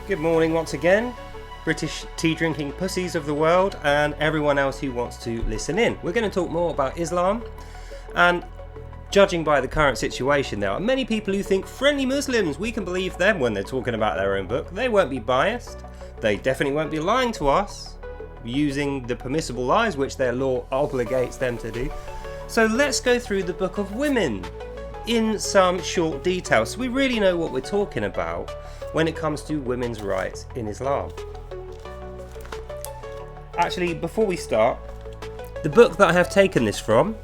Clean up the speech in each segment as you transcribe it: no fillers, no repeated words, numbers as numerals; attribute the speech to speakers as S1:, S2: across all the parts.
S1: Good morning once again, British tea drinking pussies of the world and everyone else who wants to listen in. We're going to talk more about Islam, and judging by the current situation, there are many people who think friendly Muslims, we can believe them when they're talking about their own book. They won't be biased, they definitely won't be lying to us using the permissible lies which their law obligates them to do. So let's go through the Book of Women in some short detail so we really know what we're talking about when it comes to women's rights in Islam. Actually, before we start, the book that I have taken this from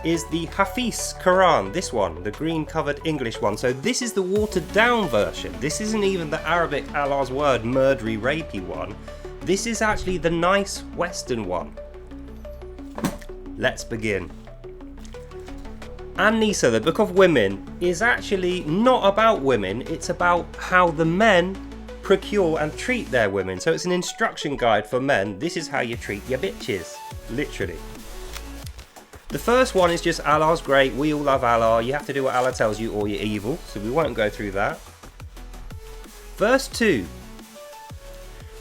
S1: is the Hafiz Quran, this one, the green covered English one. So this is the watered down version. This isn't even the Arabic Allah's word murdery rapey one. This is actually the nice Western one. Let's begin. An-Nisa, the Book of Women, is actually not about women, it's about how the men procure and treat their women. So it's an instruction guide for men. This is how you treat your bitches, literally. The first one is just Allah's great, we all love Allah, you have to do what Allah tells you or you're evil, so we won't go through that. Verse 2.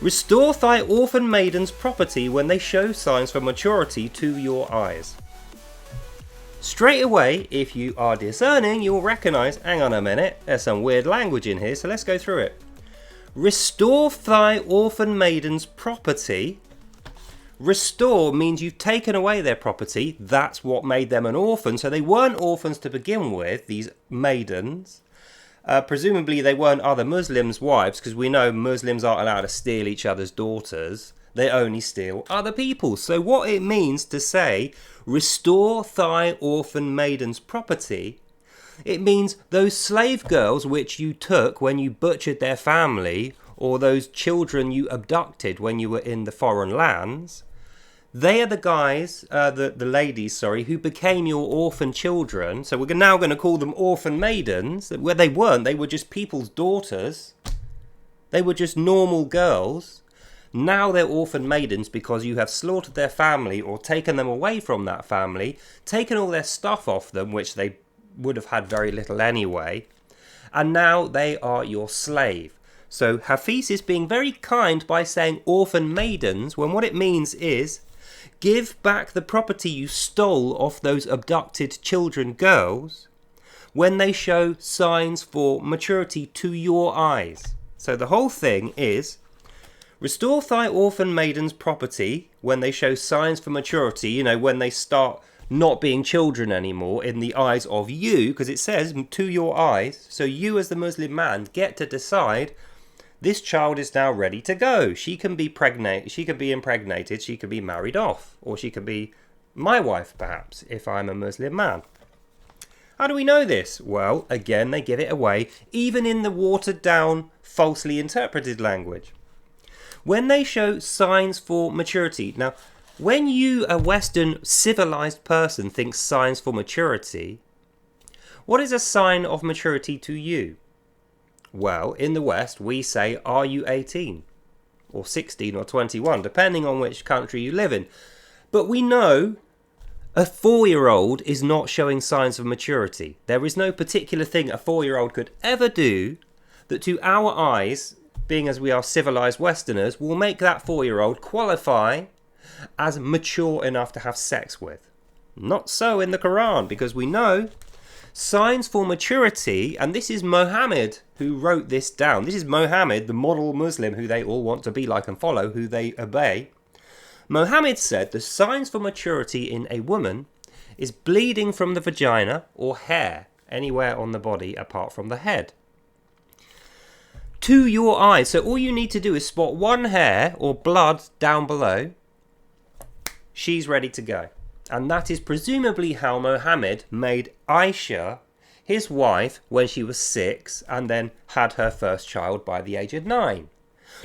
S1: Restore thy orphan maidens' property when they show signs for maturity to your eyes. Straight away, if you are discerning, you'll recognise, hang on a minute, there's some weird language in here, so let's go through it. Restore thy orphan maidens' property. Restore means you've taken away their property. That's what made them an orphan. So they weren't orphans to begin with, these maidens. Presumably they weren't other Muslims' wives, because we know Muslims aren't allowed to steal each other's daughters. They only steal other people's. So what it means to say, restore thy orphan maidens' property, it means those slave girls which you took when you butchered their family, or those children you abducted when you were in the foreign lands, they are the guys, the ladies, who became your orphan children. So we're now going to call them orphan maidens, where they weren't, they were just people's daughters. They were just normal girls. Now they're orphan maidens because you have slaughtered their family or taken them away from that family, taken all their stuff off them, which they would have had very little anyway, and now they are your slave. So Hafiz is being very kind by saying orphan maidens, when what it means is give back the property you stole off those abducted children girls when they show signs for maturity to your eyes. So the whole thing is, restore thy orphan maidens' property when they show signs for maturity, when they start not being children anymore in the eyes of you, because it says to your eyes, so you as the Muslim man get to decide this child is now ready to go. She can be pregnant, she can be impregnated, she can be married off, or she can be my wife perhaps if I'm a Muslim man. How do we know this? Well, again, they give it away even in the watered down, falsely interpreted language. When they show signs for maturity. Now, when you, a Western civilized person, thinks signs for maturity, what is a sign of maturity to you? Well, in the West, we say, are you 18? Or 16 or 21, depending on which country you live in. But we know a 4-year-old is not showing signs of maturity. There is no particular thing a 4-year-old could ever do that to our eyes, being as we are civilized Westerners, will make that 4-year-old qualify as mature enough to have sex with. Not so in the Quran, because we know signs for maturity, and this is Muhammad who wrote this down. This is Muhammad, the model Muslim who they all want to be like and follow, who they obey. Muhammad said the signs for maturity in a woman is bleeding from the vagina or hair anywhere on the body apart from the head. To your eyes. So all you need to do is spot one hair or blood down below. She's ready to go. And that is presumably how Muhammad made Aisha his wife when she was 6 and then had her first child by the age of 9.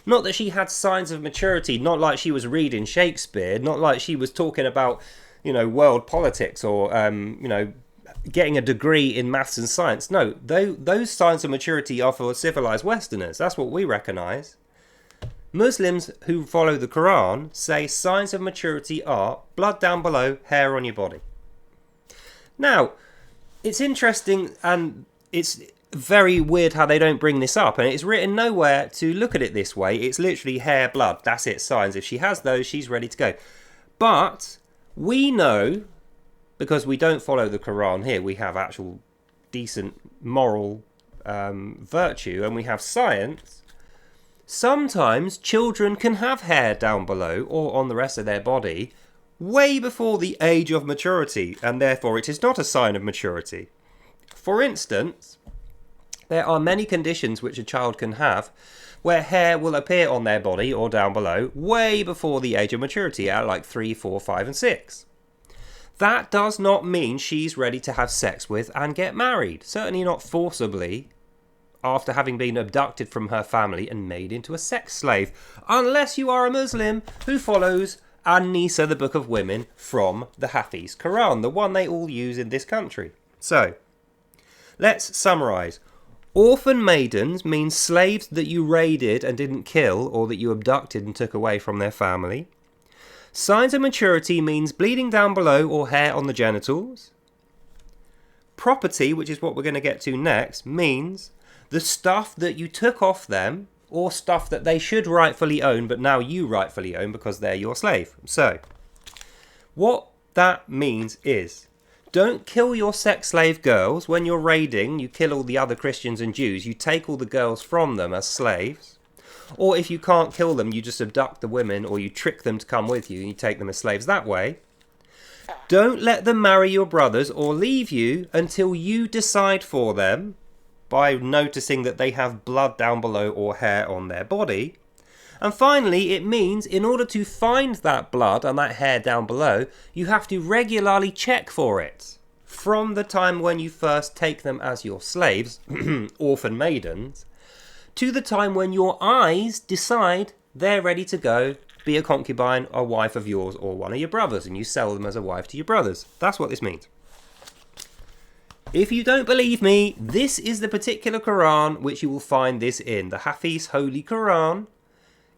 S1: Not that she had signs of maturity, not like she was reading Shakespeare, not like she was talking about, world politics or, getting a degree in maths and science. No, those signs of maturity are for civilized Westerners. That's what we recognize. Muslims who follow the Quran say signs of maturity are blood down below, hair on your body. Now, it's interesting and it's very weird how they don't bring this up, and it's written nowhere to look at it this way. It's literally hair, blood, that's it, signs. If she has those, she's ready to go. But we know, because we don't follow the Quran here, we have actual decent moral virtue, and we have science. Sometimes children can have hair down below or on the rest of their body way before the age of maturity, and therefore it is not a sign of maturity. For instance, there are many conditions which a child can have where hair will appear on their body or down below way before the age of maturity, at like 3, 4, 5 and 6. That does not mean she's ready to have sex with and get married. Certainly not forcibly, after having been abducted from her family and made into a sex slave. Unless you are a Muslim who follows An-Nisa, the Book of Women, from the Hafiz Quran, the one they all use in this country. So, let's summarise. Orphan maidens mean slaves that you raided and didn't kill, or that you abducted and took away from their family. Signs of maturity means bleeding down below or hair on the genitals. Property, which is what we're going to get to next, means the stuff that you took off them, or stuff that they should rightfully own but now you rightfully own because they're your slave. So, what that means is, don't kill your sex slave girls. When you're raiding, you kill all the other Christians and Jews. You take all the girls from them as slaves. Or if you can't kill them, you just abduct the women, or you trick them to come with you and you take them as slaves that way. Don't let them marry your brothers or leave you until you decide for them by noticing that they have blood down below or hair on their body. And finally, it means in order to find that blood and that hair down below, you have to regularly check for it. From the time when you first take them as your slaves, orphan maidens, to the time when your eyes decide they're ready to go, be a concubine, a wife of yours or one of your brothers, and you sell them as a wife to your brothers. That's what this means. If you don't believe me, this is the particular Quran which you will find this in. The Hafiz Holy Quran,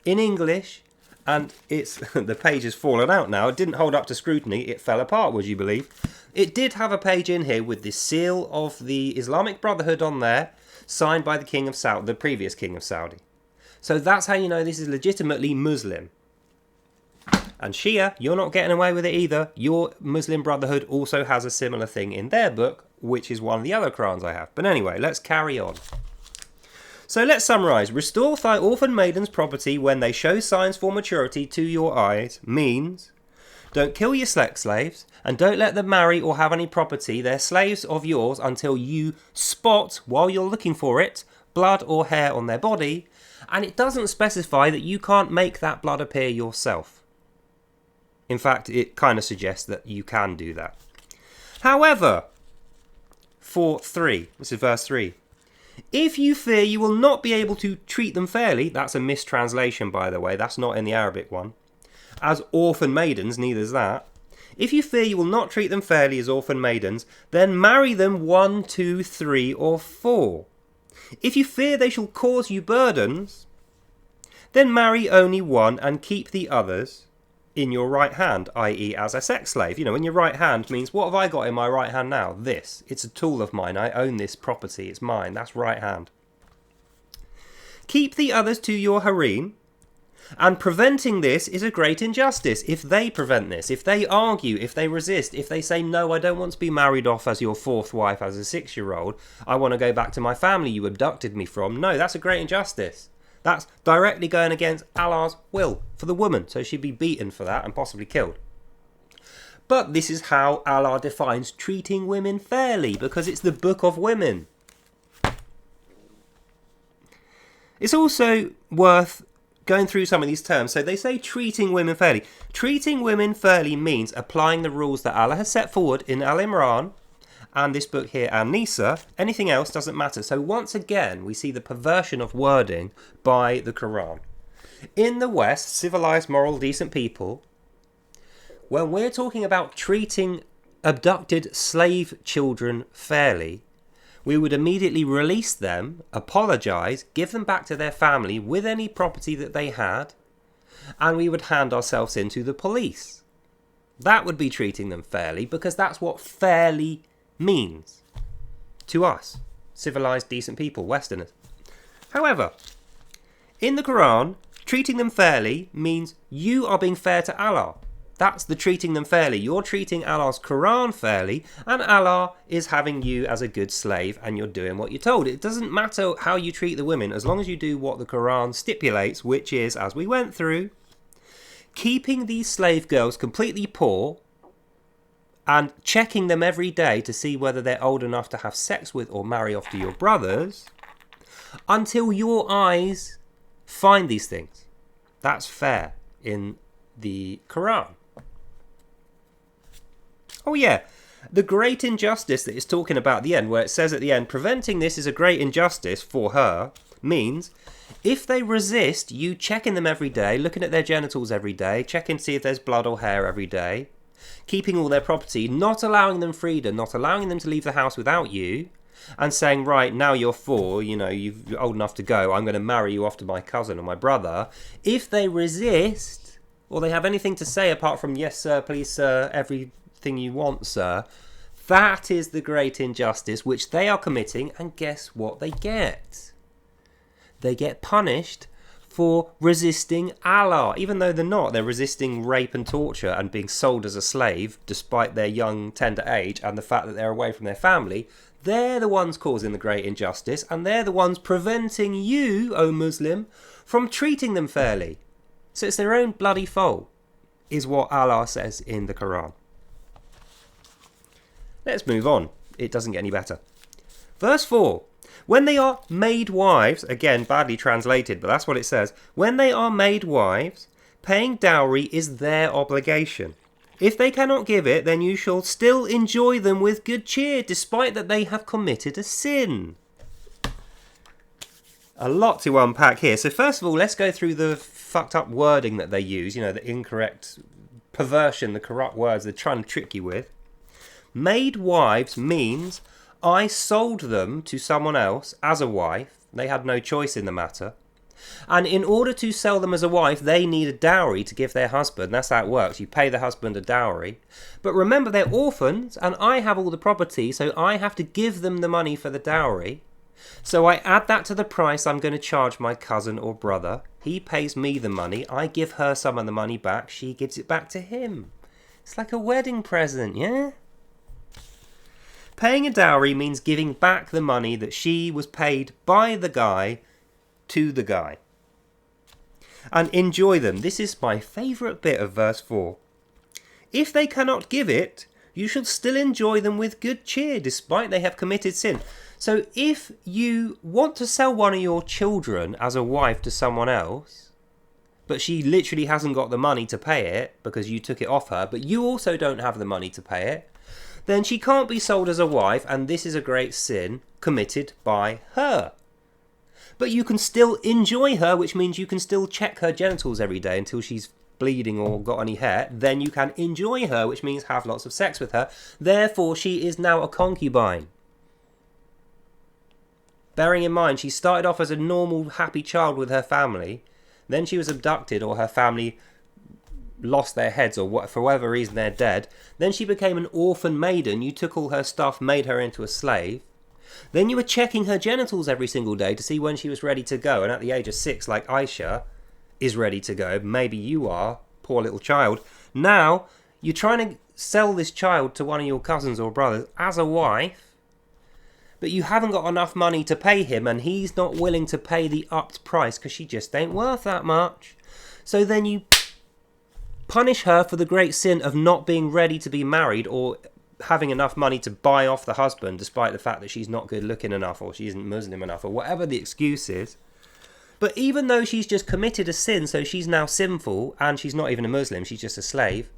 S1: in English, and it's the page has fallen out now. It didn't hold up to scrutiny. It fell apart, would you believe? It did have a page in here with the seal of the Islamic Brotherhood on there, signed by the King of Saudi, the previous King of Saudi. So that's how you know this is legitimately Muslim. And Shia, you're not getting away with it either. Your Muslim Brotherhood also has a similar thing in their book, which is one of the other Qurans I have. But anyway, let's carry on. So let's summarise. Restore thy orphan maiden's property when they show signs for maturity to your eyes means don't kill your sex slaves and don't let them marry or have any property. They're slaves of yours until you spot, while you're looking for it, blood or hair on their body. And it doesn't specify that you can't make that blood appear yourself. In fact, it kind of suggests that you can do that. However, this is verse 3. If you fear you will not be able to treat them fairly, that's a mistranslation by the way, that's not in the Arabic one, as orphan maidens, neither is that. If you fear you will not treat them fairly as orphan maidens, then marry them 1, 2, 3 or 4. If you fear they shall cause you burdens, then marry only one and keep the others in your right hand, i.e. as a sex slave. You know, in your right hand means, what have I got in my right hand now? This. It's a tool of mine. I own this property. It's mine. That's right hand. Keep the others to your harem, and preventing this is a great injustice. If they prevent this, if they argue, if they resist, if they say, no, I don't want to be married off as your fourth wife as a 6-year-old, I want to go back to my family you abducted me from. No, that's a great injustice. That's directly going against Allah's will for the woman, so she'd be beaten for that and possibly killed. But this is how Allah defines treating women fairly, because it's the Book of Women. It's also worth going through some of these terms. So they say treating women fairly. Treating women fairly means applying the rules that Allah has set forward in Al-Imran and this book here, An-Nisa. Anything else doesn't matter. So once again, we see the perversion of wording by the Quran. In the West, civilized, moral, decent people, when we're talking about treating abducted slave children fairly, we would immediately release them, apologise, give them back to their family with any property that they had, and we would hand ourselves in to the police. That would be treating them fairly, because that's what fairly means to us. civilized, decent people, Westerners. However, in the Quran, treating them fairly means you are being fair to Allah. That's the treating them fairly. You're treating Allah's Quran fairly, and Allah is having you as a good slave, and you're doing what you're told. It doesn't matter how you treat the women, as long as you do what the Quran stipulates, which is, as we went through, keeping these slave girls completely poor and checking them every day to see whether they're old enough to have sex with or marry off to your brothers until your eyes find these things. That's fair in the Quran. Oh yeah, the great injustice that it's talking about at the end, where it says at the end, preventing this is a great injustice for her, means if they resist you checking them every day, looking at their genitals every day, checking to see if there's blood or hair every day, keeping all their property, not allowing them freedom, not allowing them to leave the house without you, and saying, right, now you're 4, you're old enough to go, I'm going to marry you off to my cousin or my brother. If they resist, or they have anything to say apart from, yes sir, please sir, everything you want sir, that is the great injustice which they are committing, and guess what they get? They get punished for resisting Allah. Even though they're not, they're resisting rape and torture and being sold as a slave despite their young, tender age and the fact that they're away from their family. They're the ones causing the great injustice, and they're the ones preventing you, O Muslim, from treating them fairly. So it's their own bloody fault, is what Allah says in the Quran. Let's move on. It doesn't get any better. Verse 4. When they are made wives, again badly translated, but that's what it says. When they are made wives, paying dowry is their obligation. If they cannot give it, then you shall still enjoy them with good cheer, despite that they have committed a sin. A lot to unpack here. So first of all, let's go through the fucked up wording that they use, the incorrect perversion, the corrupt words they're trying to trick you with. Made wives means I sold them to someone else as a wife. They had no choice in the matter. And in order to sell them as a wife, they need a dowry to give their husband. That's how it works. You pay the husband a dowry. But remember, they're orphans, and I have all the property, so I have to give them the money for the dowry. So I add that to the price I'm going to charge my cousin or brother. He pays me the money. I give her some of the money back. She gives it back to him. It's like a wedding present, yeah? Paying a dowry means giving back the money that she was paid by the guy to the guy. And enjoy them. This is my favourite bit of verse 4. If they cannot give it, you shall still enjoy them with good cheer, despite they have committed sin. So if you want to sell one of your children as a wife to someone else, but she literally hasn't got the money to pay it because you took it off her, but you also don't have the money to pay it, then she can't be sold as a wife, and this is a great sin committed by her. But you can still enjoy her, which means you can still check her genitals every day until she's bleeding or got any hair. Then you can enjoy her, which means have lots of sex with her. Therefore, she is now a concubine. Bearing in mind, she started off as a normal, happy child with her family. Then she was abducted, or her family lost their heads, or for whatever reason they're dead. Then she became an orphan maiden. You took all her stuff, made her into a slave. Then you were checking her genitals every single day to see when she was ready to go. And at the age of 6, like Aisha is ready to go, maybe you are, poor little child. Now you're trying to sell this child to one of your cousins or brothers as a wife, but you haven't got enough money to pay him, and he's not willing to pay the upped price because she just ain't worth that much. So then you punish her for the great sin of not being ready to be married, or having enough money to buy off the husband despite the fact that she's not good looking enough, or she isn't Muslim enough, or whatever the excuse is. But even though she's just committed a sin, so she's now sinful, and she's not even a Muslim, she's just a slave,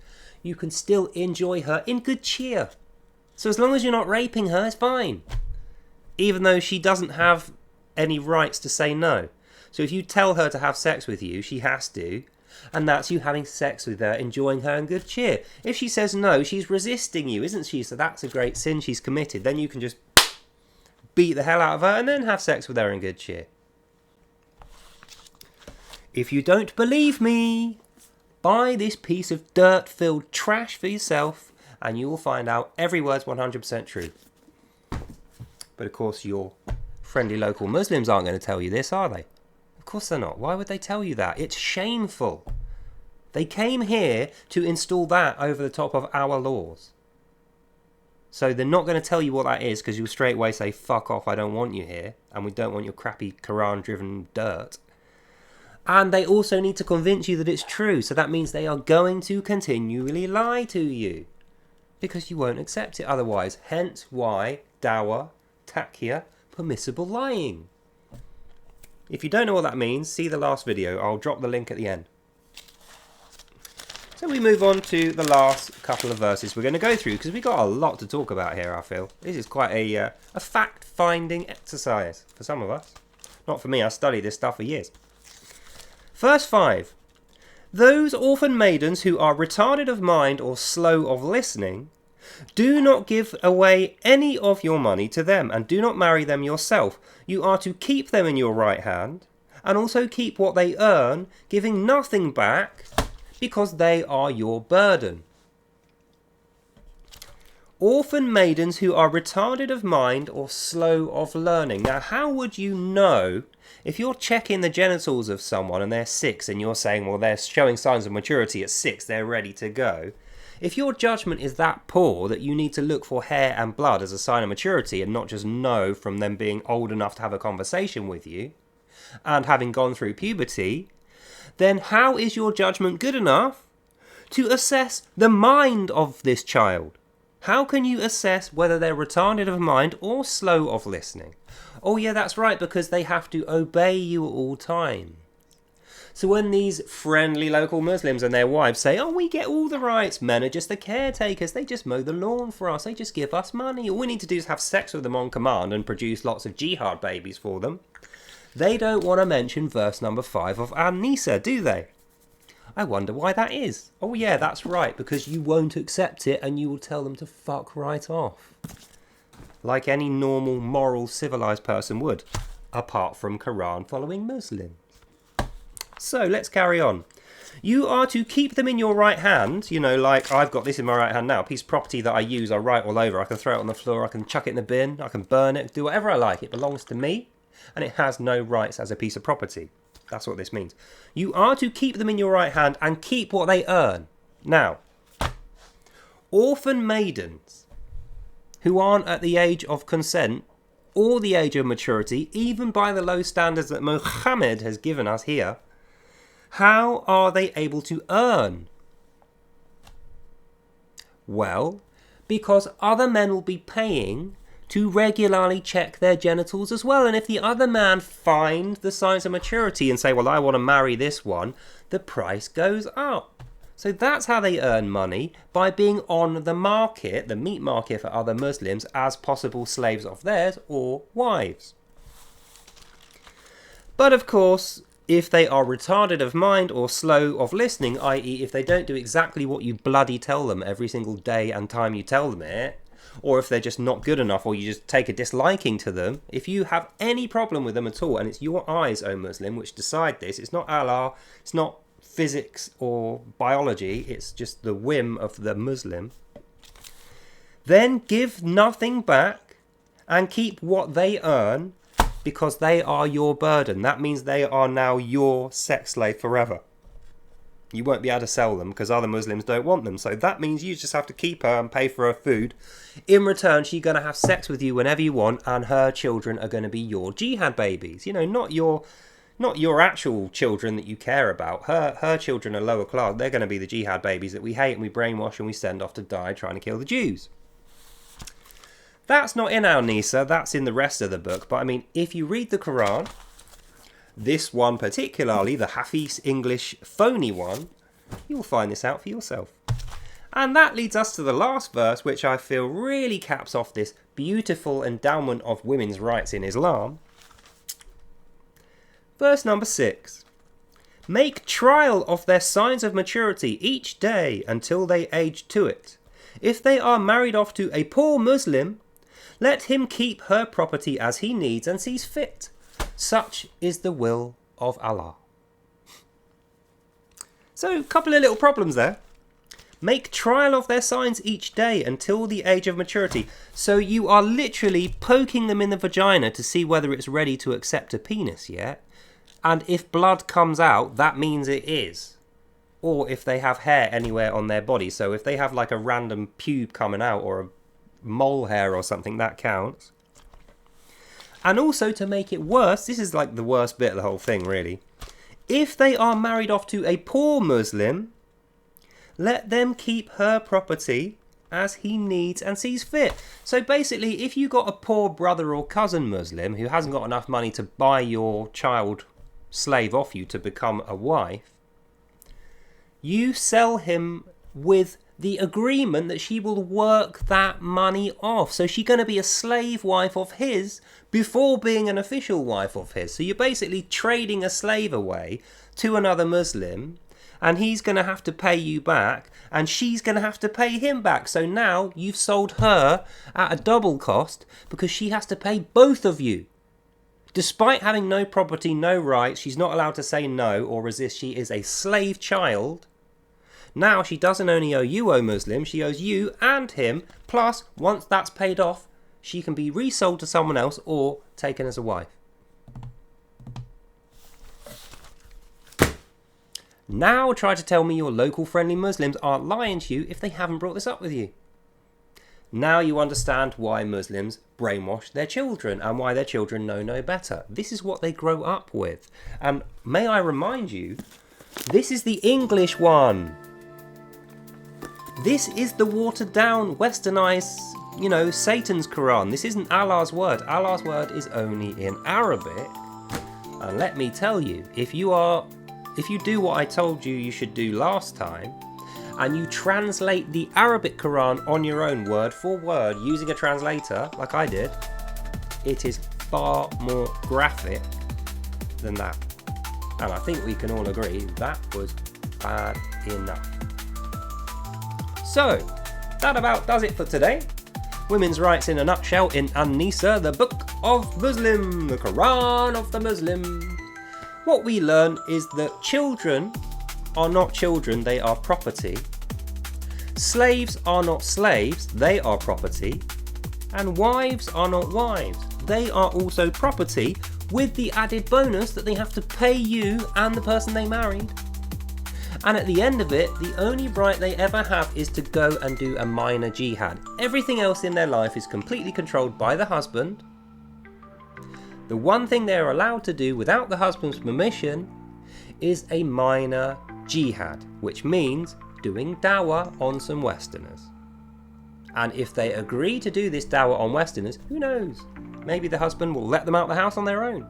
S1: you can still enjoy her in good cheer. So as long as you're not raping her, it's fine. Even though she doesn't have any rights to say no. So if you tell her to have sex with you, she has to. And that's you having sex with her, enjoying her in good cheer. If she says no, she's resisting you, isn't she? So that's a great sin she's committed. Then you can just beat the hell out of her and then have sex with her in good cheer. If you don't believe me, buy this piece of dirt-filled trash for yourself, and you will find out every word's 100% true. But of course, you're Friendly local Muslims aren't going to tell you this, are they? Of course they're not. Why would they tell you that? It's shameful. They came here to install that over the top of our laws. So they're not going to tell you what that is, because you'll straight away say, fuck off, I don't want you here, and we don't want your crappy Quran-driven dirt. And they also need to convince you that it's true, so that means they are going to continually lie to you, because you won't accept it otherwise. Hence why dawah, taqiyya, permissible lying. If you don't know what that means, see the last video. I'll drop the link at the end. So we move on to the last couple of verses we're going to go through, because we've got a lot to talk about here, I feel. This is quite a fact-finding exercise for some of us. Not for me, I studied this stuff for years. Verse 5. Those orphan maidens who are retarded of mind or slow of listening, do not give away any of your money to them, and do not marry them yourself. You are to keep them in your right hand, and also keep what they earn, giving nothing back, because they are your burden. Orphan maidens who are retarded of mind or slow of learning. Now, how would you know if you're checking the genitals of someone and they're 6 and you're saying, well, they're showing signs of maturity at 6, they're ready to go? If your judgment is that poor that you need to look for hair and blood as a sign of maturity and not just know from them being old enough to have a conversation with you and having gone through puberty, then how is your judgment good enough to assess the mind of this child? How can you assess whether they're retarded of mind or slow of listening? Oh yeah, that's right, because they have to obey you at all times. So when these friendly local Muslims and their wives say, oh, we get all the rights, men are just the caretakers, they just mow the lawn for us, they just give us money, all we need to do is have sex with them on command and produce lots of jihad babies for them, they don't want to mention verse number 5 of An-Nisa, do they? I wonder why that is. Oh yeah, that's right, because you won't accept it and you will tell them to fuck right off. Like any normal, moral, civilized person would, apart from Quran following Muslims. So let's carry on. You are to keep them in your right hand, you know, like I've got this in my right hand now, a piece of property that I use, I write all over, I can throw it on the floor, I can chuck it in the bin, I can burn it, do whatever I like, it belongs to me, and it has no rights as a piece of property. That's what this means. You are to keep them in your right hand and keep what they earn. Now, orphan maidens who aren't at the age of consent or the age of maturity, even by the low standards that Muhammad has given us here, how are they able to earn? Well, because other men will be paying to regularly check their genitals as well. And if the other man finds the signs of maturity and say, well, I want to marry this one, the price goes up. So that's how they earn money, by being on the market, the meat market for other Muslims, as possible slaves of theirs or wives. But of course, if they are retarded of mind or slow of listening, i.e. if they don't do exactly what you bloody tell them every single day and time you tell them it, or if they're just not good enough, or you just take a disliking to them, if you have any problem with them at all, and it's your eyes, O Muslim, which decide this, it's not Allah, it's not physics or biology, it's just the whim of the Muslim, then give nothing back and keep what they earn, because they are your burden. That means they are now your sex slave forever. You won't be able to sell them because other Muslims don't want them. So that means you just have to keep her and pay for her food. In return, she's going to have sex with you whenever you want, and her children are going to be your jihad babies. You know, not your actual children that you care about. Her children are lower class. They're going to be the jihad babies that we hate and we brainwash and we send off to die trying to kill the Jews. That's not in Al-Nisa, that's in the rest of the book. But I mean, if you read the Quran, this one particularly, the Hafiz English phony one, you'll find this out for yourself. And that leads us to the last verse, which I feel really caps off this beautiful endowment of women's rights in Islam. Verse number 6. Make trial of their signs of maturity each day until they age to it. If they are married off to a poor Muslim, let him keep her property as he needs and sees fit. Such is the will of Allah. So, a couple of little problems there. Make trial of their signs each day until the age of maturity. So you are literally poking them in the vagina to see whether it's ready to accept a penis yet. And if blood comes out, that means it is. Or if they have hair anywhere on their body. So if they have like a random pube coming out or a mole hair or something, that counts. And also, to make it worse, this is like the worst bit of the whole thing really. If they are married off to a poor Muslim, let them keep her property as he needs and sees fit. So basically, if you got a poor brother or cousin Muslim who hasn't got enough money to buy your child slave off you to become a wife, you sell him with the agreement that she will work that money off. So she's going to be a slave wife of his before being an official wife of his. So you're basically trading a slave away to another Muslim, and he's going to have to pay you back, and she's going to have to pay him back. So now you've sold her at a double cost because she has to pay both of you. Despite having no property, no rights, she's not allowed to say no or resist. She is a slave child. Now she doesn't only owe you, O Muslim, she owes you and him. Plus, once that's paid off, she can be resold to someone else or taken as a wife. Now try to tell me your local friendly Muslims aren't lying to you if they haven't brought this up with you. Now you understand why Muslims brainwash their children and why their children know no better. This is what they grow up with. And may I remind you, this is the English one. This is the watered down, westernized, Satan's Quran. This isn't Allah's word. Allah's word is only in Arabic. And let me tell you, if you do what I told you should do last time, and you translate the Arabic Quran on your own word for word using a translator, like I did, it is far more graphic than that. And I think we can all agree that was bad enough. So, that about does it for today. Women's rights in a nutshell in An-Nisa, the book of Muslim, the Quran of the Muslim. What we learn is that children are not children, they are property. Slaves are not slaves, they are property. And wives are not wives, they are also property, with the added bonus that they have to pay you and the person they married. And at the end of it, the only right they ever have is to go and do a minor jihad. Everything else in their life is completely controlled by the husband. The one thing they're allowed to do without the husband's permission is a minor jihad, which means doing dawah on some Westerners. And if they agree to do this dawah on Westerners, who knows? Maybe the husband will let them out the house on their own.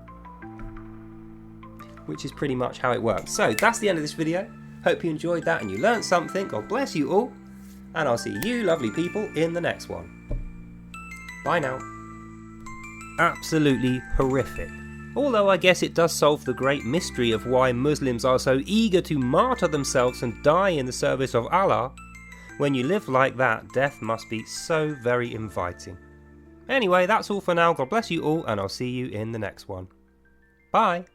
S1: Which is pretty much how it works. So that's the end of this video. Hope you enjoyed that and you learned something. God bless you all. And I'll see you lovely people in the next one. Bye now. Absolutely horrific. Although I guess it does solve the great mystery of why Muslims are so eager to martyr themselves and die in the service of Allah. When you live like that, death must be so very inviting. Anyway, that's all for now. God bless you all, and I'll see you in the next one. Bye.